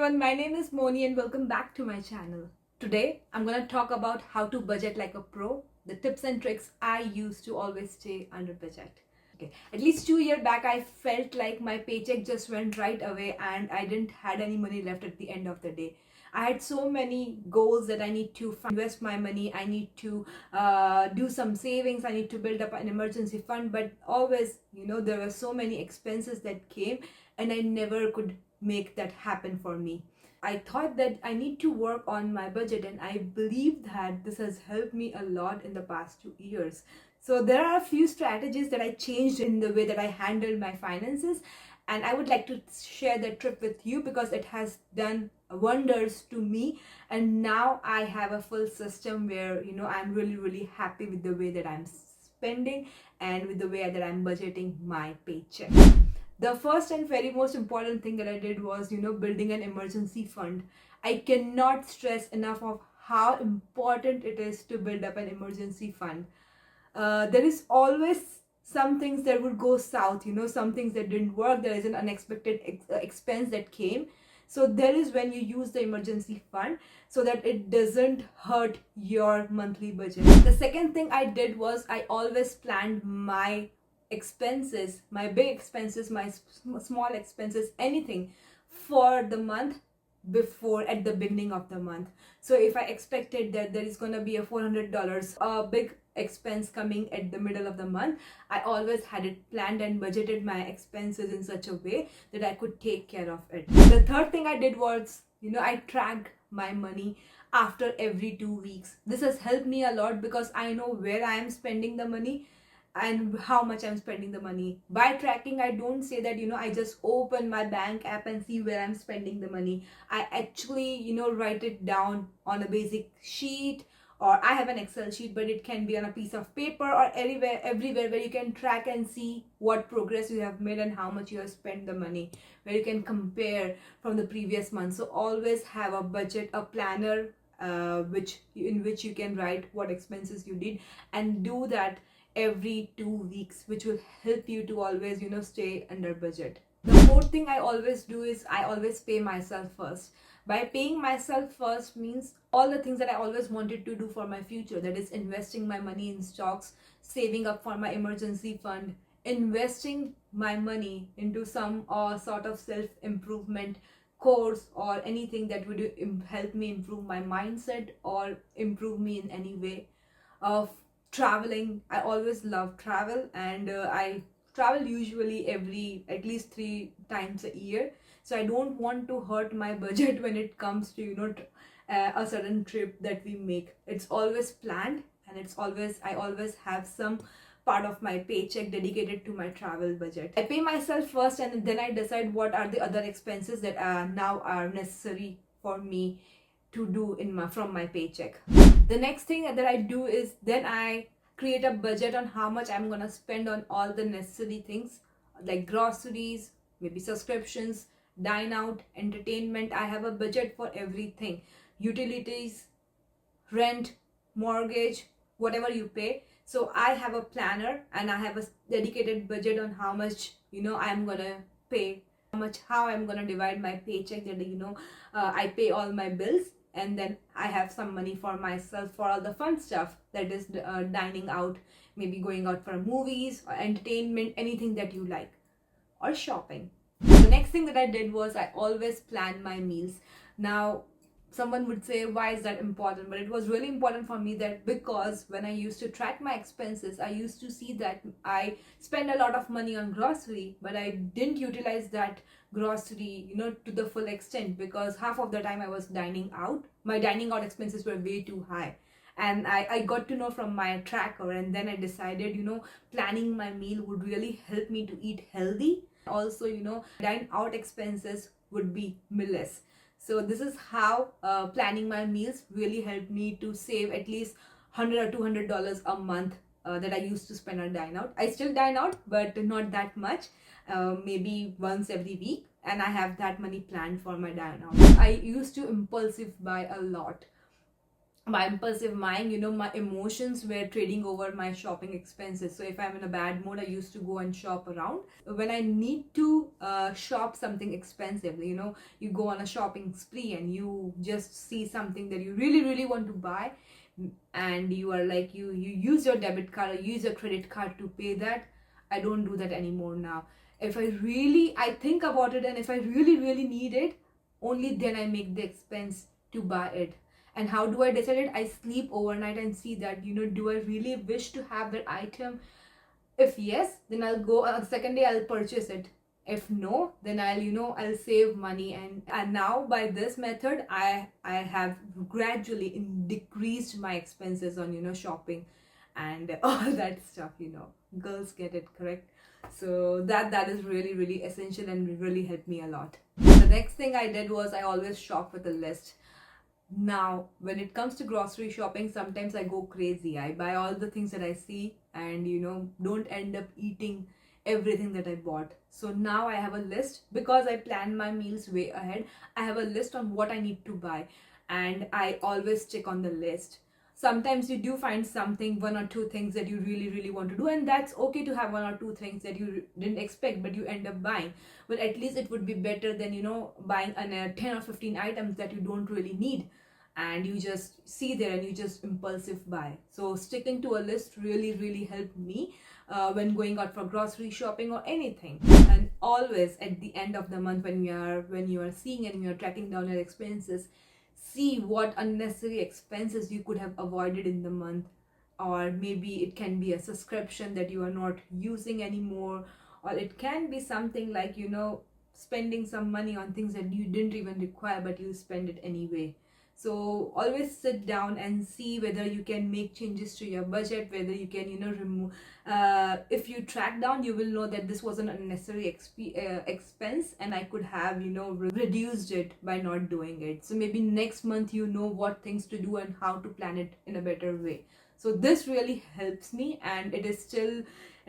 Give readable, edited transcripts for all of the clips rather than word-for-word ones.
everyone, my name is Moni and welcome back to my channel. Today I'm gonna talk about how to budget like a pro, the tips and tricks I use to always stay under budget. Okay, at least 2 years back I felt like my paycheck just went right away and I didn't had any money left at the end of the day. I had so many goals that I need to invest my money, I need to do some savings, I need to build up an emergency fund, but always, there were so many expenses that came and I never could make that happen for me. I thought that I need to work on my budget, and I believe that this has helped me a lot in the past 2 years. So there are a few strategies that I changed in the way that I handled my finances, and I would like to share that trip with you because it has done wonders to me. And now I have a full system where I'm really happy with the way that I'm spending and with the way that I'm budgeting my paycheck. The first and very most important thing that I did was, building an emergency fund. I cannot stress enough of how important it is to build up an emergency fund. There is always some things that would go south, some things that didn't work. There is an unexpected expense that came. So there is when you use the emergency fund so that it doesn't hurt your monthly budget. The second thing I did was I always planned my expenses, my big expenses, my small expenses, anything for the month before at the beginning of the month. So if I expected that there is going to be a $400 big expense coming at the middle of the month, I always had it planned and budgeted my expenses in such a way that I could take care of it. The third thing I did was, I tracked my money after every 2 weeks. This has helped me a lot because I know where I am spending the money and how much I'm spending the money. By tracking, I don't say that I just open my bank app and see where I'm spending the money. I actually write it down on a basic sheet, or I have an Excel sheet, but it can be on a piece of paper or everywhere where you can track and see what progress you have made and how much you have spent the money, where you can compare from the previous month. So always have a budget, a planner, in which you can write what expenses you did, and do that every 2 weeks, which will help you to always stay under budget. The fourth thing I always do is I always pay myself first. By paying myself first means all the things that I always wanted to do for my future, that is investing my money in stocks, saving up for my emergency fund, investing my money into some sort of self-improvement course or anything that would help me improve my mindset or improve me in any way. Of traveling, I always love travel, and I travel usually at least 3 times a year. So I don't want to hurt my budget when it comes to a sudden trip that we make. It's always planned, and I always have some part of my paycheck dedicated to my travel budget. I pay myself first, and then I decide what are the other expenses that now are necessary for me to do from my paycheck. The next thing that I do is then I create a budget on how much I'm gonna spend on all the necessary things like groceries, maybe subscriptions, dine out, entertainment. I have a budget for everything. Utilities, rent, mortgage, whatever you pay. So I have a planner and I have a dedicated budget on how much I'm gonna pay, how I'm gonna divide my paycheck, that I pay all my bills, and then I have some money for myself for all the fun stuff, that is dining out, maybe going out for movies or entertainment, anything that you like, or shopping. The next thing that I did was I always planned my meals. Now someone would say, why is that important? But it was really important for me, that because when I used to track my expenses, I used to see that I spend a lot of money on grocery, but I didn't utilize that grocery to the full extent, because half of the time I was dining out. My dining out expenses were way too high, and I got to know from my tracker, and then I decided planning my meal would really help me to eat healthy. Also dine out expenses would be less. So this is how planning my meals really helped me to save at least $100 or $200 a month that I used to spend on dine out. I still dine out, but not that much, maybe once every week, and I have that money planned for my dine out. I used to impulsive buy a lot. my impulsive mind, my emotions were trading over my shopping expenses. So if I'm in a bad mood, I used to go and shop around. When I need to shop something expensive, you go on a shopping spree and you just see something that you really really want to buy, and you are like, you use your debit card or use your credit card to pay that. I don't do that anymore now. If I think about it, and if I really really need it, only then I make the expense to buy it. And how do I decide it? I sleep overnight and see that, do I really wish to have that item? If yes, then I'll go on the second day, I'll purchase it. If no, then I'll save money. And now by this method, I have gradually decreased my expenses on shopping and all that stuff. Girls get it correct. So that is really really essential and really helped me a lot. The next thing I did was I always shop with a list. Now, when it comes to grocery shopping, sometimes I go crazy. I buy all the things that I see and, don't end up eating everything that I bought. So now I have a list because I plan my meals way ahead. I have a list on what I need to buy, and I always check on the list. Sometimes you do find something, one or two things that you really, really want to do, and that's okay to have one or two things that you didn't expect, but you end up buying. But at least it would be better than, buying 10 or 15 items that you don't really need and you just see there and you just impulsive buy. So sticking to a list really really helped me when going out for grocery shopping or anything. And always at the end of the month, when you are seeing and you are tracking down your expenses, see what unnecessary expenses you could have avoided in the month. Or maybe it can be a subscription that you are not using anymore, or it can be something like, spending some money on things that you didn't even require but you spend it anyway. So always sit down and see whether you can make changes to your budget, whether you can remove. If you track down, you will know that this was an unnecessary expense and I could have reduced it by not doing it. So maybe next month you know what things to do and how to plan it in a better way. So this really helps me, and it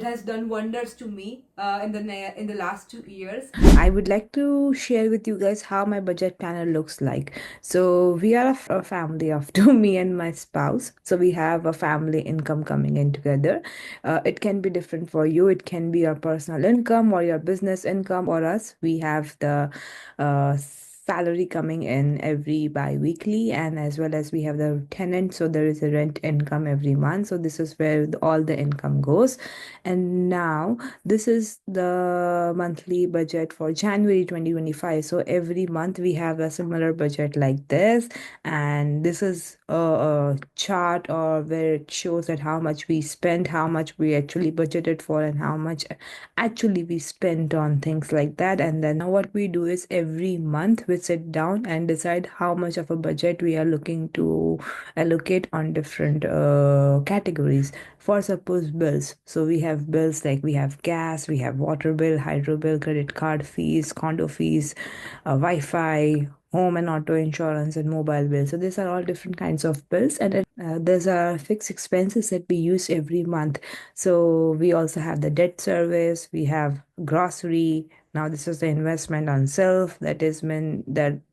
has done wonders to me in the last 2 years. I would like to share with you guys how my budget planner looks like. So we are a family of two, me and my spouse. So we have a family income coming in together. It can be different for you. It can be your personal income or your business income. For us, we have the salary coming in every bi-weekly, and as well as we have the tenant, so there is a rent income every month. So this is where all the income goes. And now this is the monthly budget for January 2025. So every month we have a similar budget like this, and this is a chart or where it shows that how much we spent, how much we actually budgeted for, and how much actually we spent on things like that. And then what we do is every month we sit down and decide how much of a budget we are looking to allocate on different categories. For suppose bills, so we have bills like we have gas, we have water bill, hydro bill, credit card fees, condo fees, Wi-Fi, home and auto insurance, and mobile bills. So these are all different kinds of bills, and there's a fixed expenses that we use every month. So we also have the debt service, we have grocery. Now this is the investment on self. That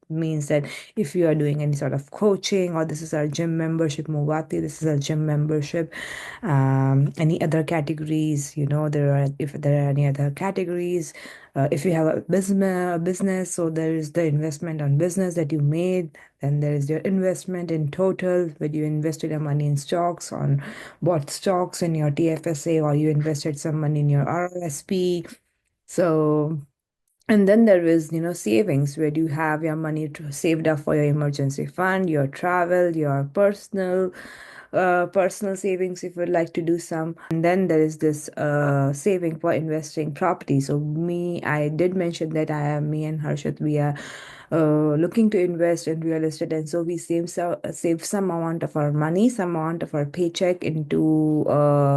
means that if you are doing any sort of coaching, or this is our gym membership, Muvati, this is our gym membership. Any other categories, if there are any other categories, if you have a business, so there is the investment on business that you made. Then there is your investment in total, where you invested your money in stocks, on bought stocks in your TFSA, or you invested some money in your RRSP. So, and then there is, savings, where you have your money saved up for your emergency fund, your travel, your personal savings if you'd like to do some. And then there is this saving for investing property. So I did mention that me and Harshit, we are looking to invest in real estate, and so we save some amount of our money, some amount of our paycheck into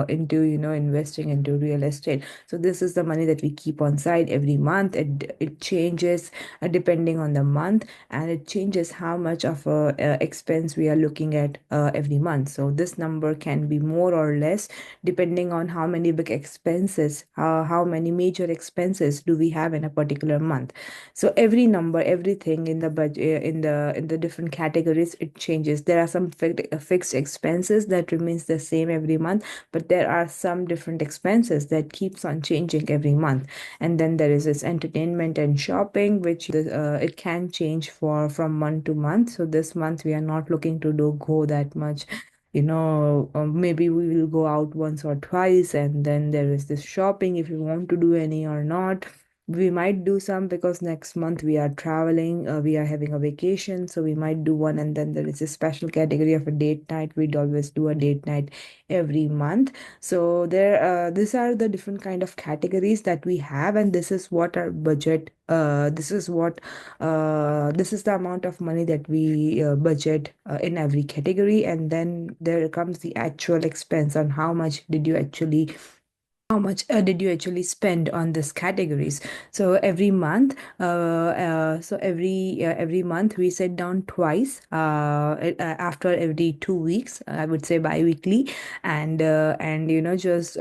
investing into real estate. So this is the money that we keep on side every month. It changes depending on the month, and it changes how much of a expense we are looking at every month. So this number can be more or less depending on how many big expenses, how many major expenses do we have in a particular month. So every number, every everything in the budget, in the different categories, it changes. There are some fixed expenses that remains the same every month, but there are some different expenses that keeps on changing every month. And then there is this entertainment and shopping, which it can change from month to month. So this month we are not looking to go that much. Maybe we will go out once or twice, and then there is this shopping, if you want to do any or not. We might do some because next month we are traveling, we are having a vacation, so we might do one. And then there is a special category of a date night. We'd always do a date night every month. So these are the different kind of categories that we have, and this is what our budget. This is the amount of money that we budget in every category, and then there comes the actual expense on how much did you actually spend on these categories. So every month we sit down twice, after every 2 weeks, I would say bi-weekly. And just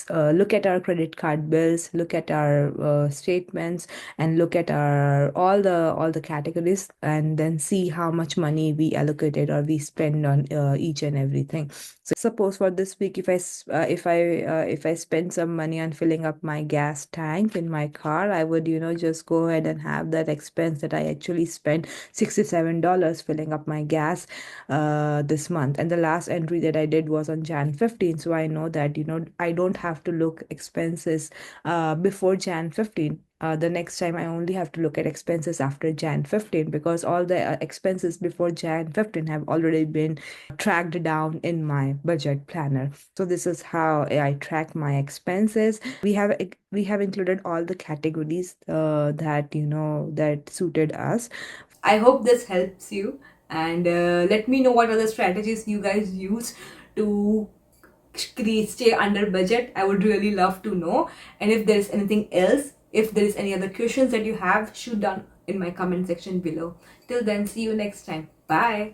look at our credit card bills, look at our statements, and look at our all the categories, and then see how much money we allocated or we spend on each and everything. So suppose for this week, if I spend some money on filling up my gas tank in my car, I would just go ahead and have that expense that I actually spent $67 filling up my gas this month. And the last entry that I did was on Jan 15, so I know that I don't have to look expenses before Jan 15. The next time I only have to look at expenses after Jan 15, because all the expenses before Jan 15 have already been tracked down in my budget planner. So this is how I track my expenses. We have included all the categories that suited us. I hope this helps you, and let me know what other strategies you guys use to stay under budget. I would really love to know. And if there is anything else, if there is any other questions that you have, shoot down in my comment section below. Till then, see you next time. Bye.